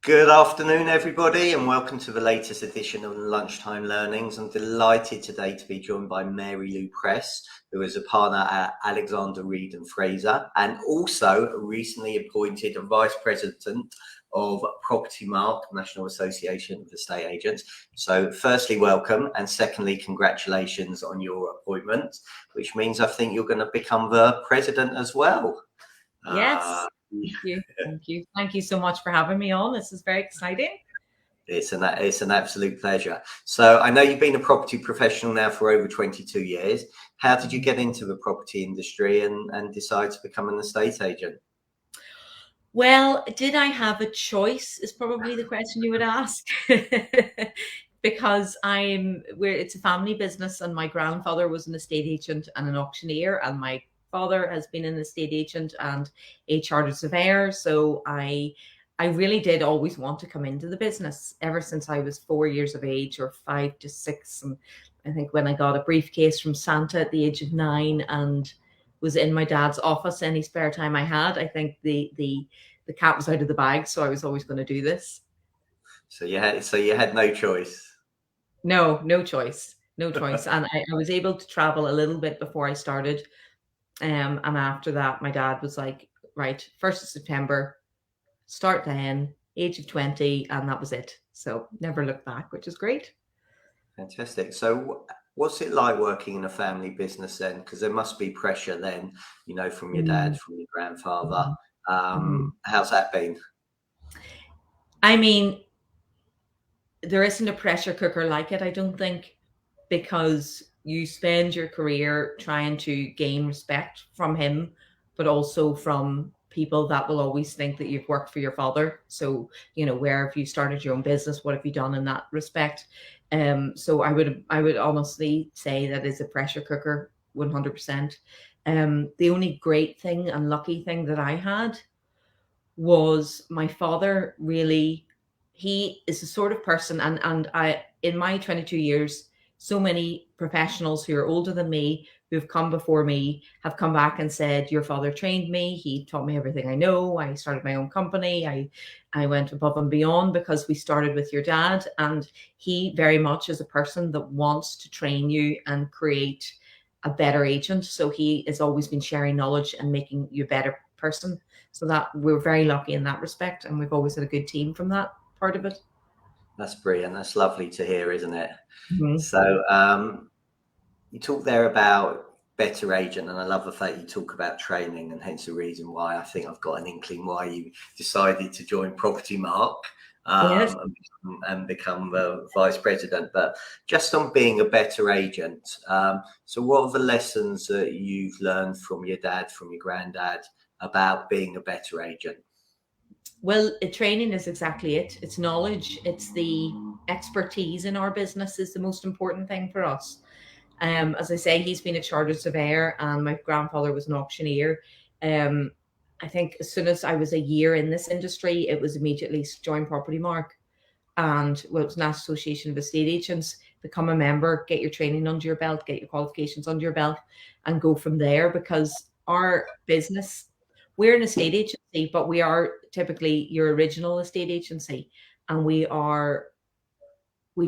Good afternoon, everybody, and welcome to the latest edition of Lunchtime Learnings. I'm delighted today to be joined by Mary Lou Press, who is a partner at Alexander, Reid and Frazer, and also recently appointed a Vice President of Propertymark, National Association of Estate Agents. So firstly, welcome, and secondly, congratulations on your appointment, which means I think you're going to become the president as well. Yes. Thank you. Thank you so much for having me on. This is very exciting. It's an absolute pleasure. So I know you've been a property professional now for over 22 years. How did you get into the property industry and decide to become an estate agent? Well, did I have a choice is probably the question you would ask. Because it's a family business, and my grandfather was an estate agent and an auctioneer, and my father has been an estate agent and a chartered surveyor. So I really did always want to come into the business ever since I was 4 years of age, or 5 to 6. And I think when I got a briefcase from Santa at the age of 9 and was in my dad's office any spare time I had, I think the cat was out of the bag. So I was always going to do this. So you had no choice. No choice. And I was able to travel a little bit before I started. And after that, my dad was like, right, 1st of September, start then, age of 20, and that was it. So never looked back, which is great. Fantastic. So what's it like working in a family business then? Because there must be pressure then, from your dad, from your grandfather. How's that been? I mean, there isn't a pressure cooker like it, I don't think, because you spend your career trying to gain respect from him, but also from people that will always think that you've worked for your father. So, where have you started your own business? What have you done in that respect? So I would honestly say that is a pressure cooker, 100%. The only great thing and lucky thing that I had was my father. Really, he is the sort of person, and I, in my 22 years, so many professionals who are older than me, who've come before me, have come back and said, your father trained me. He taught me everything I know. I started my own company. I went above and beyond because we started with your dad. And he very much is a person that wants to train you and create a better agent. So he has always been sharing knowledge and making you a better person. So that we're very lucky in that respect. And we've always had a good team from that part of it. That's brilliant. That's lovely to hear, isn't it? Mm-hmm. So you talk there about better agent, and I love the fact you talk about training, and hence the reason why I think I've got an inkling why you decided to join Propertymark Yes. and become the vice president. But just on being a better agent, so what are the lessons that you've learned from your dad, from your granddad, about being a better agent? Well, training is exactly it. It's knowledge. It's the expertise in our business is the most important thing for us. As I say, he's been a chartered surveyor, and my grandfather was an auctioneer. I think as soon as I was a year in this industry, it was immediately join Propertymark, and it was National Association of Estate Agents. Become a member, get your training under your belt, get your qualifications under your belt, and go from there. Because our business, we're an estate agency, but we are typically your original estate agency, and we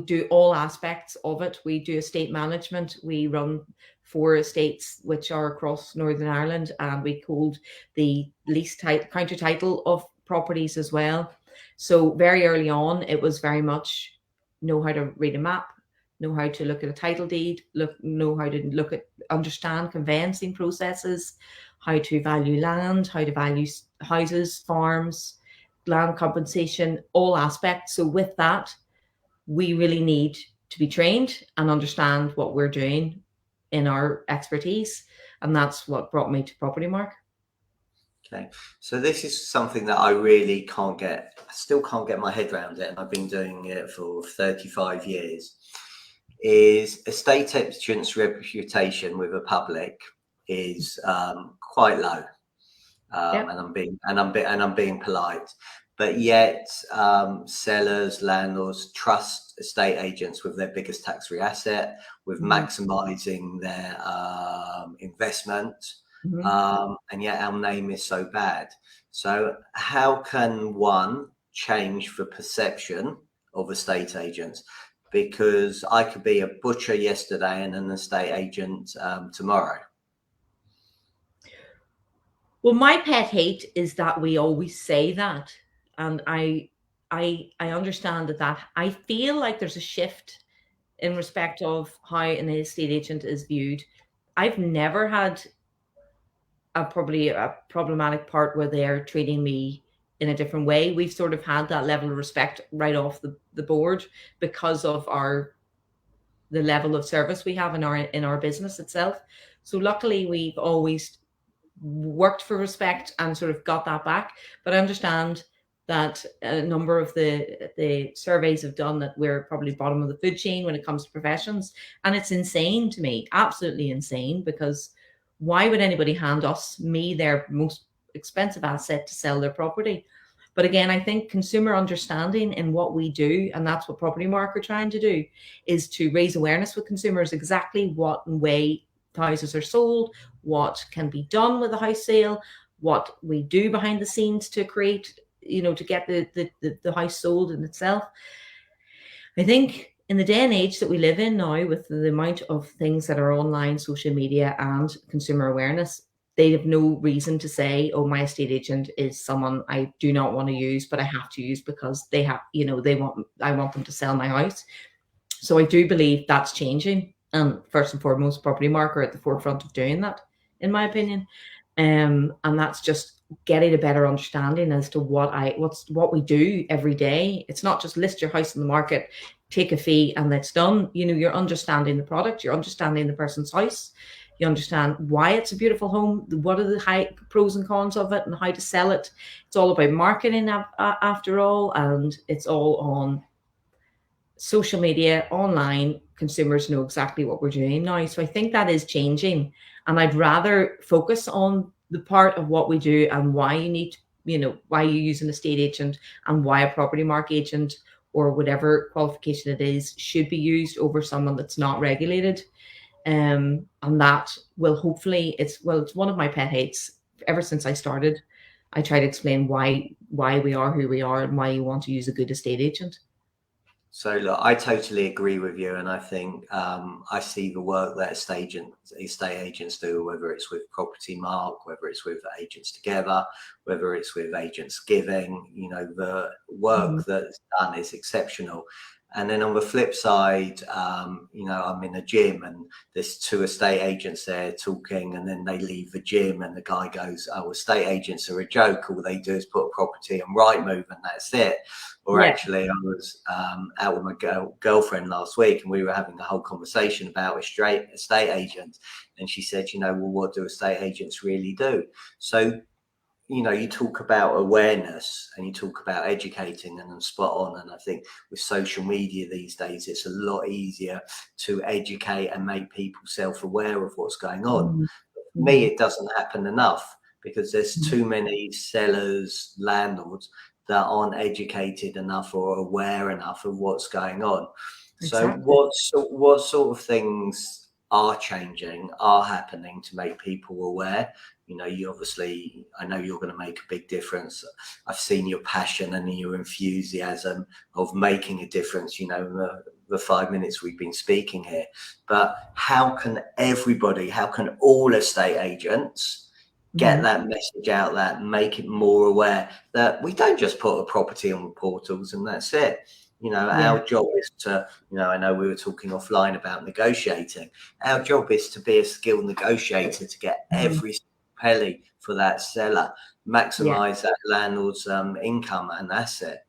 do all aspects of it. We do estate management. We run 4 estates which are across Northern Ireland, and we hold the lease counter title of properties as well. So very early on, it was very much know how to read a map, know how to look at a title deed, know how to understand conveyancing processes, how to value land, how to value houses, farms, land compensation, all aspects. So with that, we really need to be trained and understand what we're doing in our expertise. And that's what brought me to Propertymark. Okay, so this is something that I really still can't get my head around it, and I've been doing it for 35 years, is estate agents' reputation with the public is quite low. Yep. And I'm being polite, but yet sellers, landlords trust estate agents with their biggest tax-free asset, with maximizing their investment, and yet our name is so bad. So how can one change the perception of estate agents? Because I could be a butcher yesterday and an estate agent tomorrow. Well, my pet hate is that we always say that, and I understand that I feel like there's a shift in respect of how an estate agent is viewed. I've never had probably a problematic part where they're treating me in a different way. We've sort of had that level of respect right off the board because of the level of service we have in our business itself. So luckily we've always worked for respect and sort of got that back. But I understand that a number of the surveys have done that we're probably bottom of the food chain when it comes to professions. And it's insane to me, absolutely insane, because why would anybody hand me their most expensive asset to sell their property? But again, I think consumer understanding in what we do, and that's what Propertymark are trying to do, is to raise awareness with consumers exactly what way houses are sold, what can be done with a house sale, what we do behind the scenes to create, to get the house sold in itself. I think in the day and age that we live in now, with the amount of things that are online, social media, and consumer awareness, they have no reason to say, oh, my estate agent is someone I do not want to use, but I have to use because I want them to sell my house. So I do believe that's changing. And first and foremost, Propertymark are at the forefront of doing that, in my opinion. And that's just getting a better understanding as to what we do every day. It's not just list your house in the market, take a fee, and that's done. You're understanding the product, you're understanding the person's house, you understand why it's a beautiful home, what are the high pros and cons of it, and how to sell it. It's all about marketing after all, and it's all on social media, online. Consumers know exactly what we're doing now. So I think that is changing. And I'd rather focus on the part of what we do and why you need, why you use an estate agent and why a Propertymark agent or whatever qualification it is should be used over someone that's not regulated. And that will hopefully, it's one of my pet hates. Ever since I started, I try to explain why we are who we are and why you want to use a good estate agent. So look, I totally agree with you, and I think I see the work that estate agents do, whether it's with Propertymark, whether it's with Agents Together, whether it's with Agents Giving. The work that's done is exceptional. And then on the flip side, I'm in a gym and there's two estate agents there talking, and then they leave the gym and the guy goes, oh, estate agents are a joke. All they do is put a property on Rightmove and that's it. Or actually, I was out with my girlfriend last week and we were having a whole conversation about estate agents. And she said, well, what do estate agents really do? So, you talk about awareness and you talk about educating, and I'm spot on. And I think with social media these days, it's a lot easier to educate and make people self-aware of what's going on. For me, it doesn't happen enough because there's too many sellers, landlords that aren't educated enough or aware enough of what's going on. Exactly. So what sort of things are changing, are happening to make people aware? You obviously, I know you're going to make a big difference. I've seen your passion and your enthusiasm of making a difference, the 5 minutes we've been speaking here. But how can all estate agents get that message out, that make it more aware that we don't just put a property on the portals and that's it? Our job is to, I know we were talking offline about negotiating. Our job is to be a skilled negotiator to get every penny for that seller, maximize that landlord's income and asset.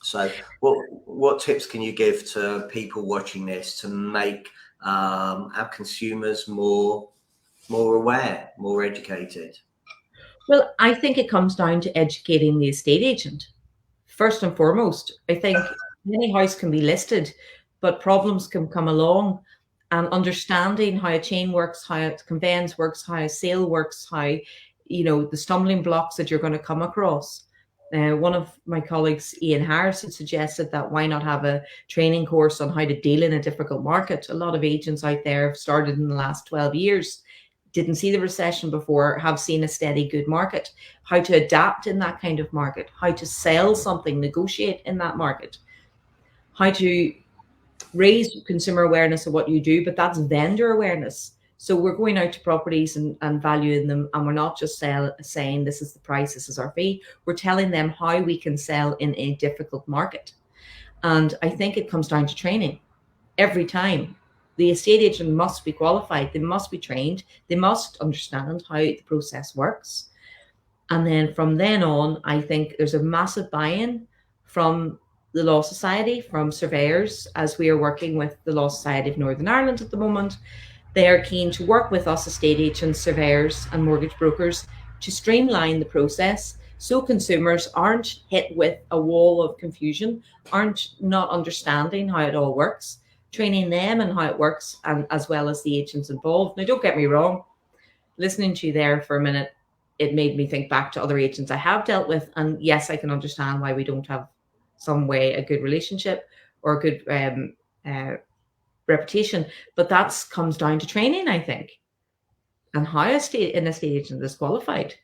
So what tips can you give to people watching this to make our consumers more aware, more educated? Well, I think it comes down to educating the estate agent. First and foremost, I think any house can be listed, but problems can come along, and understanding how a chain works, how a conveyance works, how a sale works, how, the stumbling blocks that you're going to come across. One of my colleagues, Ian Harris, had suggested that why not have a training course on how to deal in a difficult market. A lot of agents out there have started in the last 12 years. didn't see the recession before, have seen a steady good market, how to adapt in that kind of market, how to sell something, negotiate in that market, how to raise consumer awareness of what you do, but that's vendor awareness. So we're going out to properties and valuing them, and we're not just saying this is the price, this is our fee. We're telling them how we can sell in a difficult market. And I think it comes down to training every time. The estate agent must be qualified, they must be trained, they must understand how the process works. And then from then on, I think there's a massive buy-in from the Law Society, from surveyors, as we are working with the Law Society of Northern Ireland at the moment. They are keen to work with us estate agents, surveyors and mortgage brokers to streamline the process so consumers aren't hit with a wall of confusion, aren't not understanding how it all works, training them and how it works, and as well as the agents involved. Now, don't get me wrong, listening to you there for a minute, it made me think back to other agents I have dealt with. And yes, I can understand why we don't have some way a good relationship or a good reputation. But that comes down to training, I think, and how an estate agent is qualified.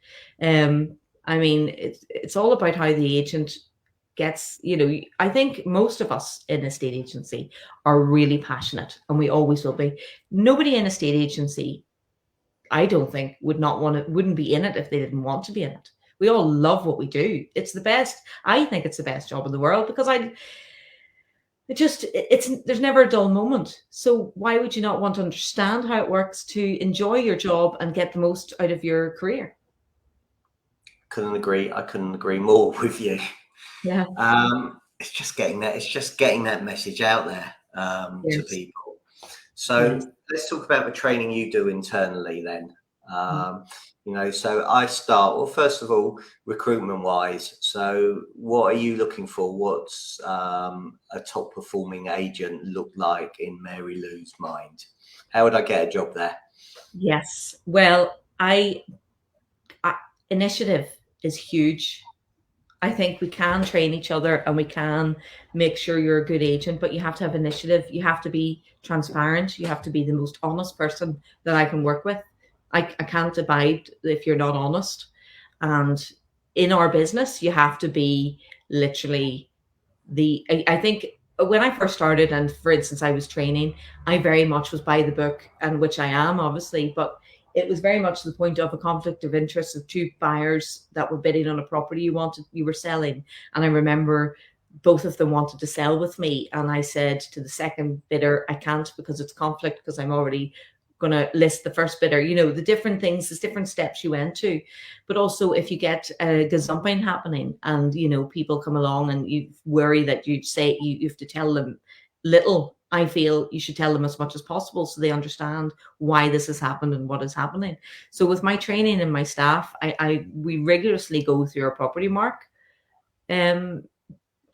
I mean, it's all about how the agent gets, I think most of us in a state agency are really passionate, and we always will be. Nobody in a state agency, I don't think, wouldn't be in it if they didn't want to be in it. We all love what we do. It's the best. I think it's the best job in the world because there's never a dull moment. So why would you not want to understand how it works to enjoy your job and get the most out of your career? I couldn't agree more with you. Yeah. It's just getting that message out there Yes. to people. So let's talk about the training you do internally then. So I start, well, first of all, recruitment wise. So what are you looking for? What's a top performing agent look like in Mary Lou's mind? How would I get a job there? Yes. Well, initiative is huge. I think we can train each other and we can make sure you're a good agent, but you have to have initiative. You have to be transparent. You have to be the most honest person that I can work with. I can't abide if you're not honest. And in our business, you have to be literally I think when I first started, and for instance, I was training, I very much was by the book, and which I am obviously, but it was very much to the point of a conflict of interest of two buyers that were bidding on a property you were selling. And I remember both of them wanted to sell with me. And I said to the second bidder, I can't because it's conflict, because I'm already going to list the first bidder. The different things, there's different steps you went to. But also if you get a gazumping happening and, people come along and you worry that you have to tell them little, I feel you should tell them as much as possible so they understand why this has happened and what is happening. So with my training and my staff, we rigorously go through our Propertymark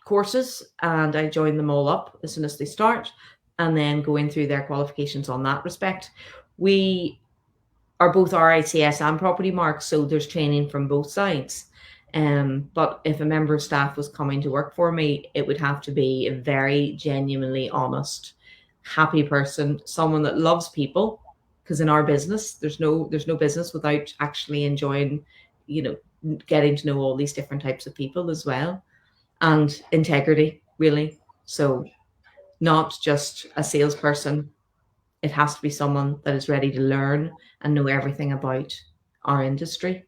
courses, and I join them all up as soon as they start, and then going through their qualifications on that respect. We are both RICS and Propertymark, so there's training from both sides. But if a member of staff was coming to work for me, it would have to be a very genuinely honest, happy person, someone that loves people. Because in our business, there's no business without actually enjoying, getting to know all these different types of people as well, and integrity, really. So not just a salesperson. It has to be someone that is ready to learn and know everything about our industry.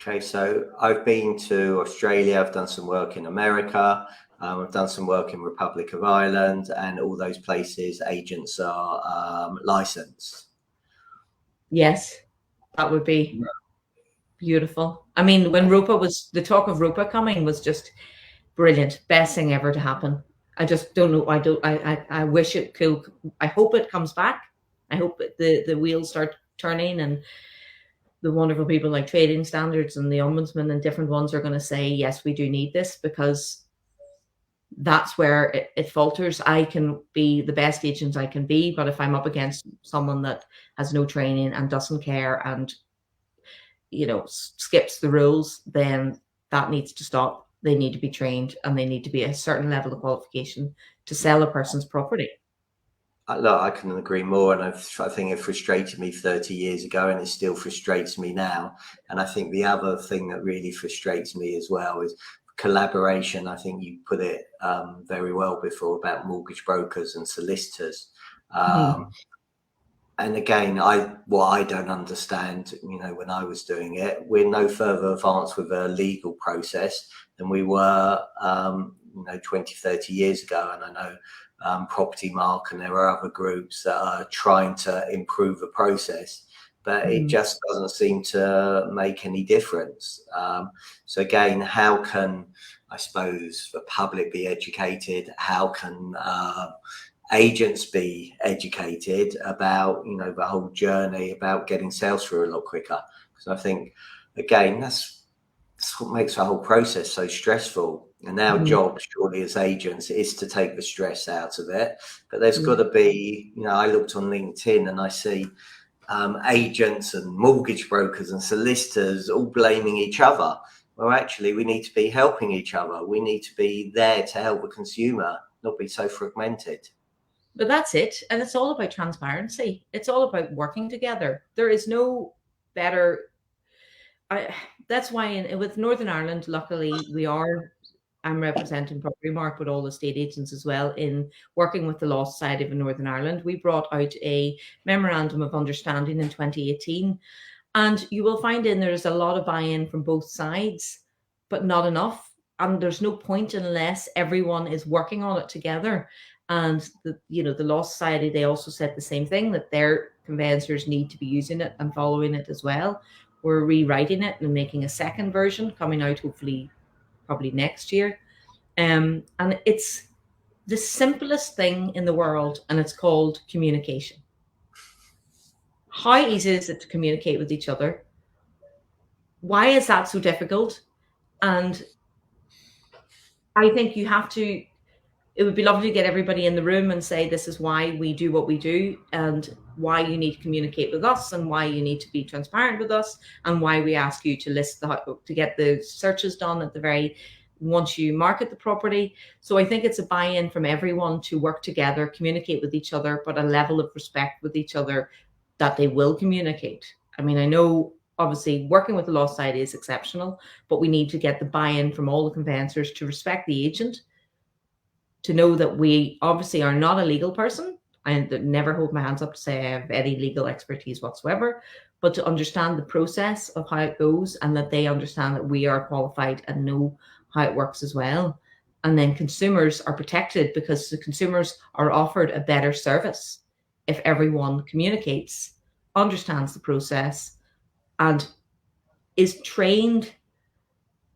Okay, so I've been to Australia, I've done some work in America, I've done some work in Republic of Ireland, and all those places agents are licensed. Yes, that would be beautiful. I mean, when the talk of ROPA coming was just brilliant, best thing ever to happen. I just don't know. I wish it could. I hope it comes back. I hope the wheels start turning, and the wonderful people like Trading Standards and the Ombudsman and different ones are going to say, yes, we do need this, because that's where it falters. I can be the best agent I can be, but if I'm up against someone that has no training and doesn't care and, skips the rules, then that needs to stop. They need to be trained, and they need to be a certain level of qualification to sell a person's property. Look, I couldn't agree more, and I think it frustrated me 30 years ago, and it still frustrates me now. And I think the other thing that really frustrates me as well is collaboration. I think you put it very well before about mortgage brokers and solicitors. Um, Mhm. and again, what I don't understand, when I was doing it, we're no further advanced with a legal process than we were, 20, 30 years ago. And I know Propertymark, and there are other groups that are trying to improve the process, but it Mhm. just doesn't seem to make any difference. So again, how can, I suppose, the public be educated? How can agents be educated about the whole journey about getting sales through a lot quicker? Because I think, again, that's what makes the whole process so stressful. And our Mhm. job, surely, as agents, is to take the stress out of it. But there's got Yeah. to be, I looked on LinkedIn and I see agents and mortgage brokers and solicitors all blaming each other. Well, actually, we need to be helping each other. We need to be there to help the consumer, not be so fragmented. But that's it. And it's all about transparency. It's all about working together. There is no better. I, that's why with Northern Ireland, luckily, I'm representing Propertymark with all the state agents as well in working with the Law Society of Northern Ireland. We brought out a memorandum of understanding in 2018. And you will find in there's a lot of buy-in from both sides, but not enough. And there's no point unless everyone is working on it together. And the Law Society, they also said the same thing, that their conveyancers need to be using it and following it as well. We're rewriting it and making a second version coming out hopefully probably next year. And it's the simplest thing in the world, and it's called communication. How easy is it to communicate with each other? Why is that so difficult? And I think you have to, it would be lovely to get everybody in the room and say, this is why we do what we do, and why you need to communicate with us, and why you need to be transparent with us, and why we ask you to to get the searches done at the very, once you market the property. So I think it's a buy-in from everyone to work together, communicate with each other, but a level of respect with each other that they will communicate. I mean, I know obviously working with the Law Society is exceptional, but we need to get the buy-in from all the conveyancers to respect the agent, to know that we obviously are not a legal person. I never hold my hands up to say I have any legal expertise whatsoever, but to understand the process of how it goes, and that they understand that we are qualified and know how it works as well. And then consumers are protected because the consumers are offered a better service if everyone communicates, understands the process, and is trained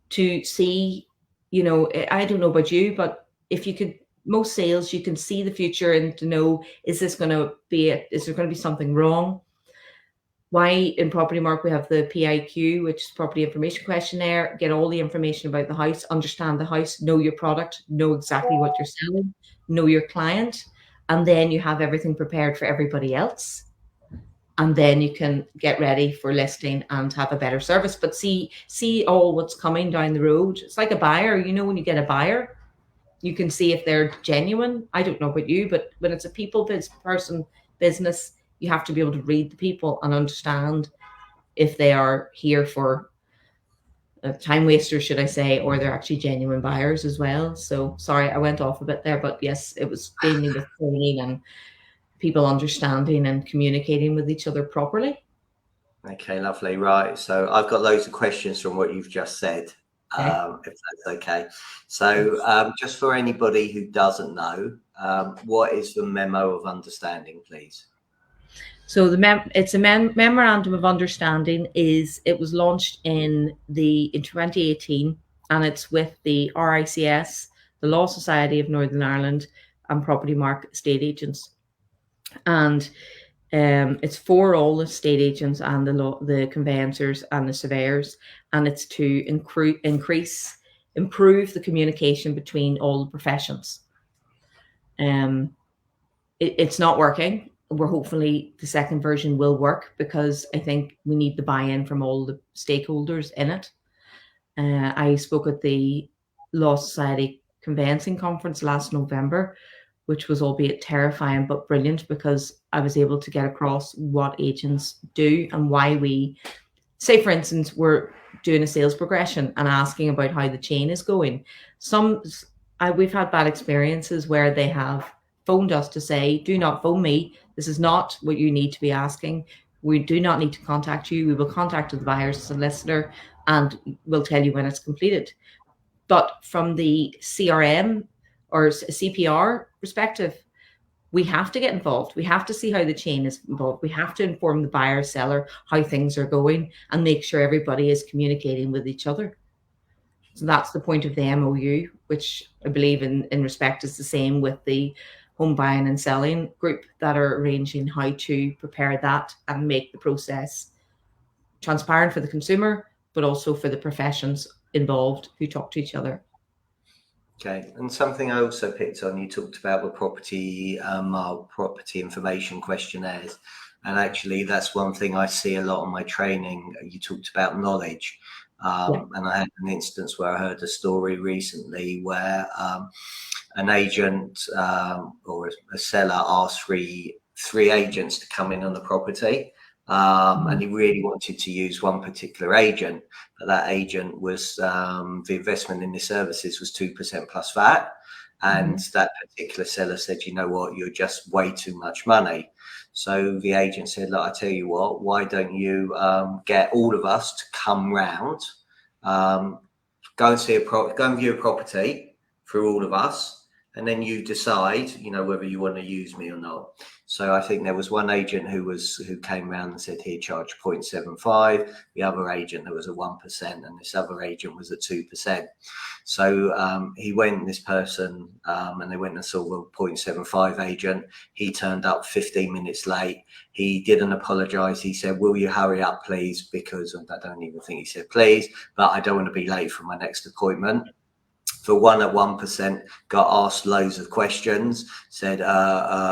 to see, I don't know about you, but if you could, most sales, you can see the future and to know, is this going to be it? Is there going to be something wrong? Why in Propertymark we have the PIQ, which is Property Information Questionnaire, get all the information about the house, understand the house, know your product, know exactly what you're selling, know your client, and then you have everything prepared for everybody else. And then you can get ready for listing and have a better service. But see all what's coming down the road. It's like a buyer. When you get a buyer, you can see if they're genuine. I don't know about you, but when it's a person business, you have to be able to read the people and understand if they are here for a time waster, should I say, or they're actually genuine buyers as well. So sorry, I went off a bit there, but yes, it was mainly with training and people understanding and communicating with each other properly. Okay, lovely. Right. So I've got loads of questions from what you've just said, Okay. if that's okay. So just for anybody who doesn't know, what is the memo of understanding, please? So it's a memorandum of understanding. It was launched in 2018, and it's with the RICS, the Law Society of Northern Ireland, and Propertymark estate agents, and it's for all the estate agents and the conveyancers and the surveyors, and it's to improve the communication between all the professions. Um, it's not working. We're hopefully the second version will work, because I think we need the buy-in from all the stakeholders in it. I spoke at the Law Society Conveyancing Conference last November, which was albeit terrifying but brilliant, because I was able to get across what agents do and why we, say for instance, we're doing a sales progression and asking about how the chain is going. We've had bad experiences where they have phoned us to say, do not phone me. This is not what you need to be asking. We do not need to contact you. We will contact the buyer's solicitor and we'll tell you when it's completed. But from the CRM or CPR perspective, we have to get involved. We have to see how the chain is involved. We have to inform the buyer, seller, how things are going, and make sure everybody is communicating with each other. So that's the point of the MOU, which I believe in respect is the same with the home buying and selling group that are arranging how to prepare that and make the process transparent for the consumer, but also for the professions involved who talk to each other. Okay, and something I also picked on, you talked about the property information questionnaires, and actually that's one thing I see a lot on my training. You talked about knowledge, and I had an instance where I heard a story recently where an agent or a seller asked three agents to come in on the property. And he really wanted to use one particular agent, but that agent was the investment in the services was 2% plus VAT, and that particular seller said, you know what, you're just way too much money. So the agent said, look, I tell you what, why don't you get all of us to come round, go and view a property for all of us, and then you decide, you know, whether you want to use me or not. So I think there was one agent who came around and said he'd charge 0.75. The other agent, there was a 1%, and this other agent was at 2%. So he went, this person, and they went and saw the 0.75 agent. He turned up 15 minutes late. He didn't apologise. He said, will you hurry up, please? Because I don't even think he said please, but I don't want to be late for my next appointment. The one at 1% got asked loads of questions, said, got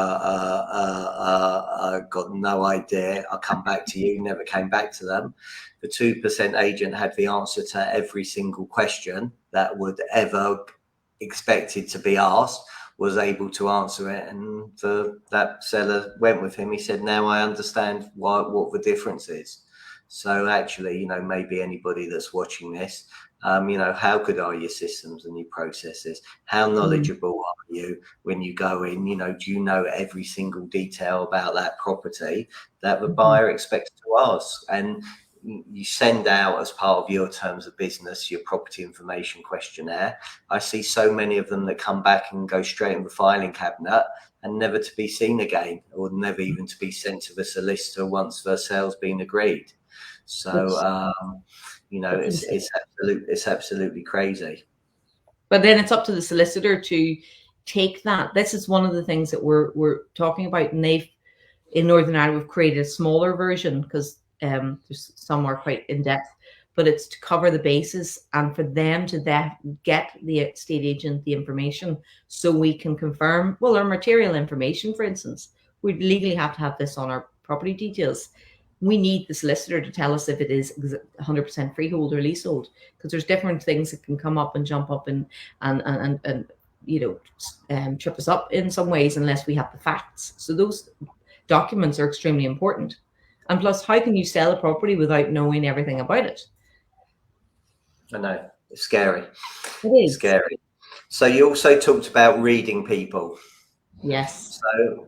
no idea, I'll come back to you, never came back to them. The 2% agent had the answer to every single question that would ever expected to be asked, was able to answer it, and that seller went with him. He said, now I understand what the difference is. So actually, you know, maybe anybody that's watching this, you know, how good are your systems and your processes? How knowledgeable are you when you go in? You know, do you know every single detail about that property that the buyer expects to ask? And you send out, as part of your terms of business, your property information questionnaire. I see so many of them that come back and go straight in the filing cabinet and never to be seen again, or never even to be sent to the solicitor once the sale's been agreed. So, you know, it's absolutely crazy. But then it's up to the solicitor to take that. This is one of the things that we're talking about, and in Northern Ireland we've created a smaller version because there's some are quite in depth, but it's to cover the bases and for them to get the estate agent the information so we can confirm. Well, our material information, for instance, we legally have to have this on our property details. We need the solicitor to tell us if it is 100% freehold or leasehold, because there's different things that can come up and jump up and you know, trip us up in some ways unless we have the facts. So those documents are extremely important. And plus, how can you sell a property without knowing everything about it? I know, it's scary. It is. It's scary. So you also talked about reading people. Yes. So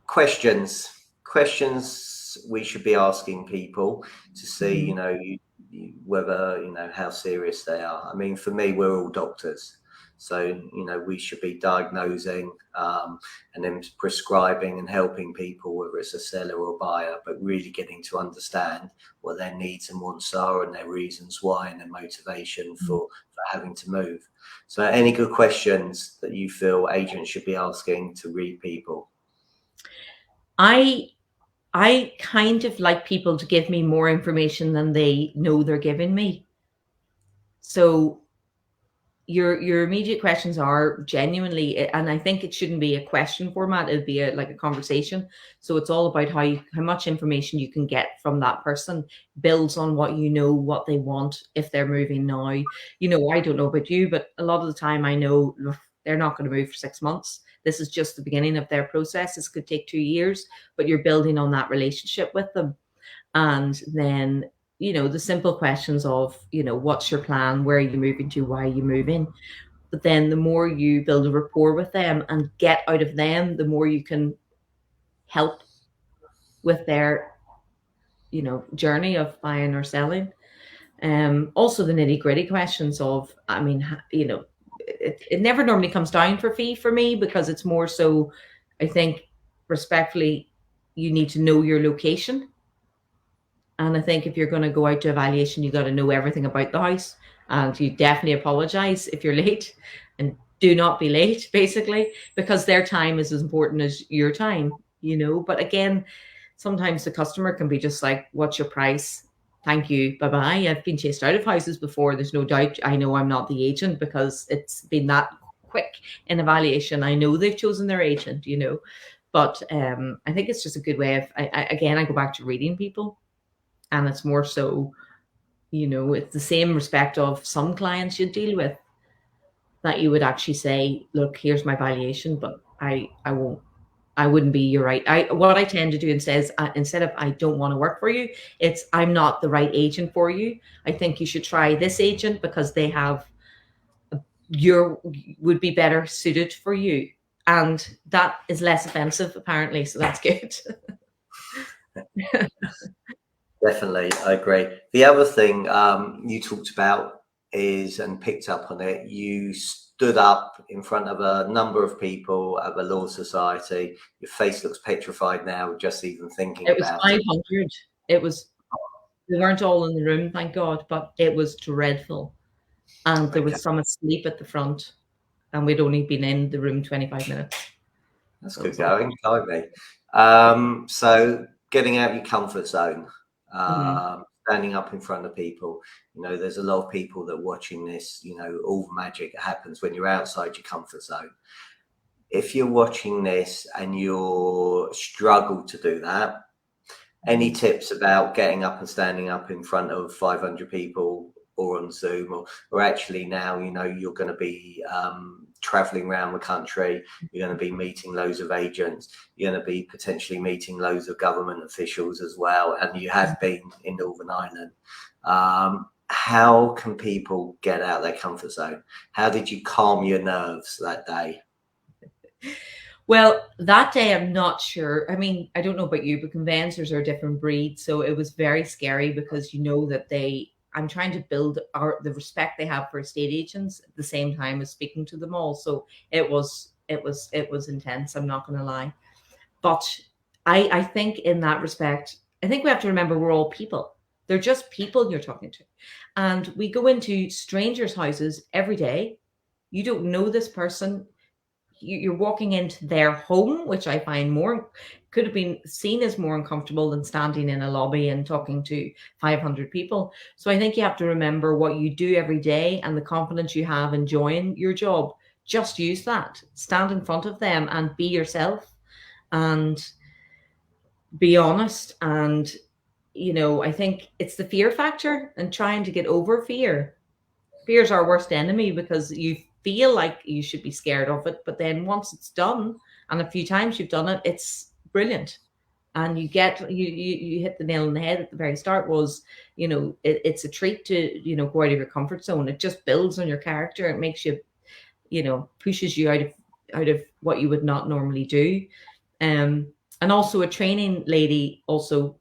questions we should be asking people to see, you know, whether, you know, how serious they are. I mean, for me, we're all doctors. So, you know, we should be diagnosing and then prescribing and helping people, whether it's a seller or buyer, but really getting to understand what their needs and wants are and their reasons why and their motivation for having to move. So any good questions that you feel agents should be asking to read people? I kind of like people to give me more information than they know they're giving me. So your immediate questions are genuinely, and I think it shouldn't be a question format, it'd be like a conversation. So it's all about how much information you can get from that person, builds on what you know, what they want, if they're moving now. You know, I don't know about you, but a lot of the time I know they're not going to move for 6 months. This is just the beginning of their process. This could take 2 years, but you're building on that relationship with them. And then, the simple questions of, what's your plan? Where are you moving to? Why are you moving? But then the more you build a rapport with them and get out of them, the more you can help with their, journey of buying or selling. Also the nitty gritty questions of, it never normally comes down for fee for me, because it's more so, I think, respectfully, you need to know your location. And I think if you're going to go out to evaluation, you got to know everything about the house, and you definitely apologize if you're late, and do not be late, basically, because their time is as important as your time, But again, sometimes the customer can be just like, what's your price? Thank you. Bye-bye. I've been chased out of houses before. There's no doubt. I know I'm not the agent because it's been that quick in evaluation. I know they've chosen their agent, But I think it's just a good way of, I go back to reading people. And it's more so, it's the same respect of some clients you deal with, that you would actually say, look, here's my valuation, but I wouldn't be your right. What I tend to do instead of I don't want to work for you, it's I'm not the right agent for you. I think you should try this agent because they would be better suited for you. And that is less offensive, apparently. So that's good. Definitely, I agree. The other thing you talked about is, and picked up on it, you stood up in front of a number of people at the Law Society. Your face looks petrified now, just even thinking about it. It was 500. It was, they weren't all in the room, thank God, but it was dreadful. And there was some asleep at the front, and we'd only been in the room 25 minutes. That's good going, blimey. So getting out of your comfort zone, standing up in front of people. There's a lot of people that are watching this. All the magic happens when you're outside your comfort zone. If you're watching this and you struggle to do that, any tips about getting up and standing up in front of 500 people, or on Zoom, or actually now, you're going to be traveling around the country, you're going to be meeting loads of agents, you're going to be potentially meeting loads of government officials as well, and you have been in Northern Ireland. How can people get out of their comfort zone? How did you calm your nerves that day? Well, that day, I'm not sure. I mean, I don't know about you, but conveyancers are a different breed. So it was very scary because that I'm trying to build the respect they have for estate agents at the same time as speaking to them all. So it was intense. I'm not going to lie. But I think in that respect, I think we have to remember we're all people. They're just people you're talking to. And we go into strangers' houses every day. You don't know this person. You're walking into their home, which I find could have been seen as more uncomfortable than standing in a lobby and talking to 500 people. So I think you have to remember what you do every day and the confidence you have enjoying your job. Just use that. Stand in front of them and be yourself and be honest. And, I think it's the fear factor and trying to get over fear. Fear is our worst enemy because you feel like you should be scared of it, but then once it's done, and a few times you've done it, it's brilliant. And you hit the nail on the head at the very start. Was it's a treat to go out of your comfort zone. It just builds on your character. It makes you pushes you out of what you would not normally do. And also a training lady also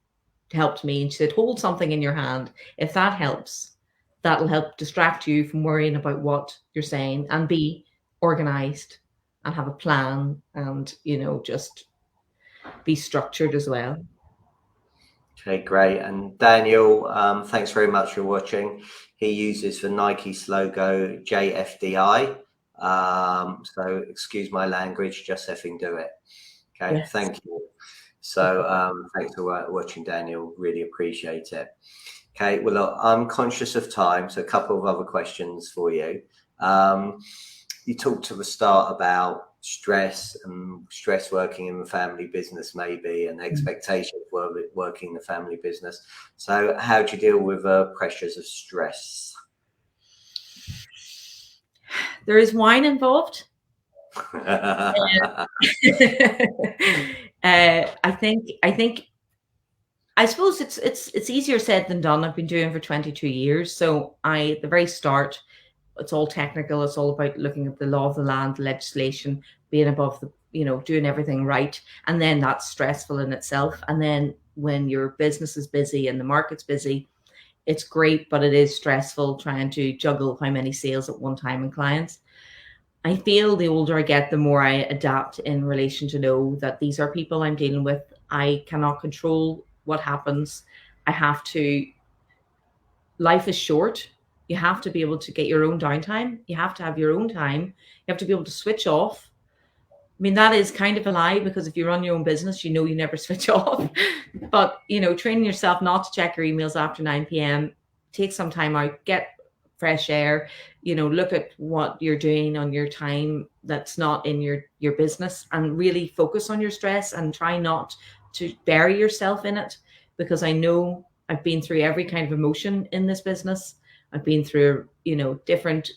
helped me, and she said, hold something in your hand. If that helps, that'll help distract you from worrying about what you're saying, and be organized and have a plan, and just be structured as well. Okay, great. And Daniel, thanks very much for watching. He uses the Nike logo JFDI. So excuse my language, just effing do it. Okay, yes. Thank you. So thanks for watching, Daniel. Really appreciate it. Okay, well, look, I'm conscious of time, so a couple of other questions for you. You talked at the start about stress and stress working in the family business, maybe, and expectations working in the family business. So how do you deal with pressures of stress? There is wine involved. I suppose it's easier said than done. I've been doing it for 22 years. So at the very start, it's all technical. It's all about looking at the law of the land, legislation, being above the, doing everything right. And then that's stressful in itself. And then when your business is busy and the market's busy, it's great, but it is stressful trying to juggle how many sales at one time and clients. I feel the older I get, the more I adapt in relation to know that these are people I'm dealing with. I cannot control what happens. I have to, life is short. You have to be able to get your own downtime. You have to have your own time. You have to be able to switch off. I mean, that is kind of a lie, because if you run your own business, you never switch off. But, training yourself not to check your emails after 9 p.m., take some time out, get fresh air, look at what you're doing on your time that's not in your business, and really focus on your stress and try not to bury yourself in it. Because I know I've been through every kind of emotion in this business. I've been through, different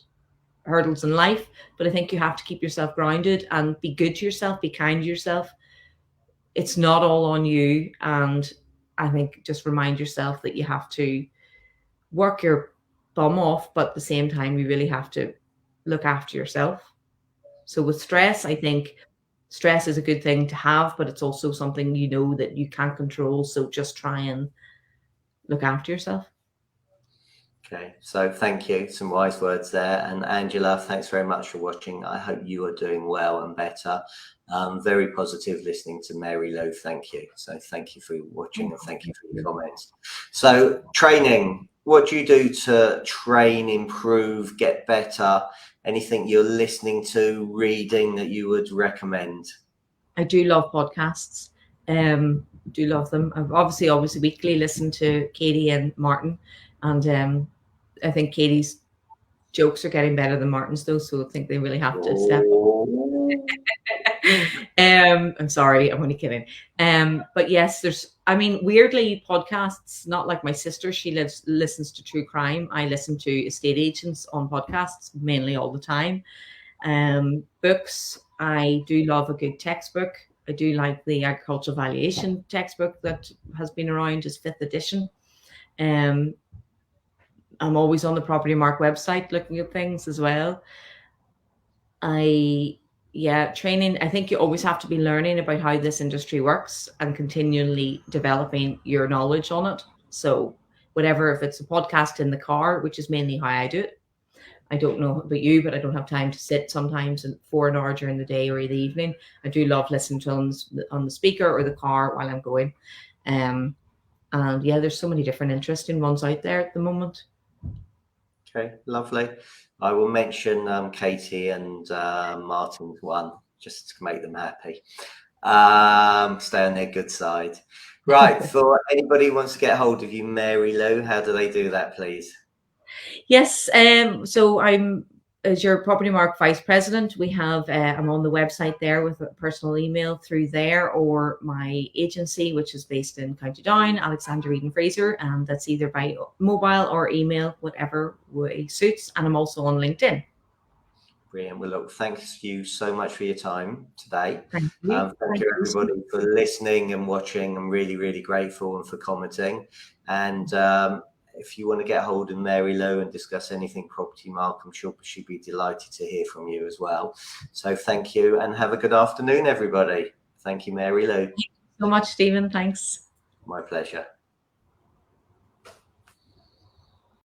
hurdles in life, but I think you have to keep yourself grounded and be good to yourself, be kind to yourself. It's not all on you. And I think just remind yourself that you have to work your bum off, but at the same time, you really have to look after yourself. So with stress, I think stress is a good thing to have, but it's also something that you can't control. So just try and look after yourself. Okay, so thank you. Some wise words there. And Angela, thanks very much for watching. I hope you are doing well and better. Very positive listening to Mary Lou. Thank you. So thank you for watching and thank you for your comments. So training, what do you do to train, improve, get better? Anything you're listening to, reading that you would recommend? I do love podcasts. Do love them. I've obviously weekly listened to Katie and Martin, and I think Katie's jokes are getting better than Martin's though, so I think they really have to step up. I'm sorry, I'm only kidding. But yes, weirdly, podcasts, not like my sister, she listens to true crime. I listen to estate agents on podcasts mainly all the time. Books, I do love a good textbook. I do like the agricultural valuation textbook that has been around as 5th edition. I'm always on the Propertymark website looking at things as well. Training, I think you always have to be learning about how this industry works and continually developing your knowledge on it. So whatever, if it's a podcast in the car, which is mainly how I do it. I don't know about you, but I don't have time to sit sometimes for an hour during the day or the evening. I do love listening to on the speaker or the car while I'm going. And yeah, there's so many different interesting ones out there at the moment. Okay, lovely. I will mention Katie and Martin's one just to make them happy. Stay on their good side. Right, for anybody who wants to get hold of you, Mary Lou, how do they do that, please? Yes, so I'm as your Propertymark Vice President. We have I'm on the website there with a personal email through there, or my agency, which is based in County Down, Alexander, Reid and Frazer, and that's either by mobile or email, whatever way suits. And I'm also on LinkedIn. Brilliant. Well, look, thanks you so much for your time today. Thank you. Thank you everybody for listening and watching. I'm really, really grateful, and for commenting. And if you want to get hold of Mary Lou and discuss anything Propertymark, I'm sure she'd be delighted to hear from you as well. So thank you, and have a good afternoon, everybody. Thank you, Mary Lou. Thank you so much, Stephen. Thanks. My pleasure.